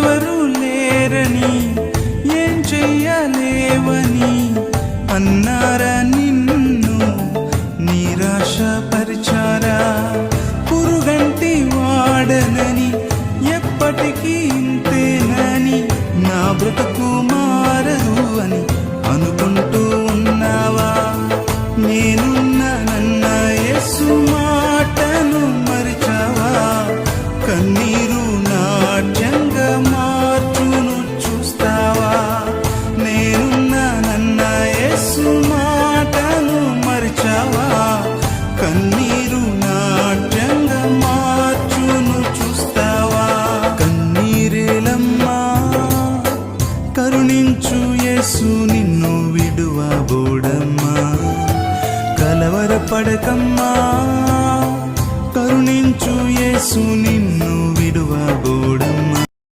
నాకెవరు లేరని, ఏం చెయ్యలేవని అన్నారా నిన్ను నిరాశపరిచారా? పురుగంటి వాడనని, ఎప్పటికీ ఇంతేనని, నా బ్రతుకు మారదు అని అనుకుంటూ ఉన్నావా? నేనున్నానన్న యేసు మాటను మరిచావా? కన్నీరు నాట్యంగా మార్చును చూస్తావా? నేనున్నానన్న యేసు మాటను మరిచావా? కన్నీరు నాట్యంగా మార్చును చూస్తావా? కన్నీరేలమ్మా, కరుణించు యేసు నిన్ను విడువబోడమ్మా. కలవరపడకమ్మా, కరుణించు యేసు నిన్ను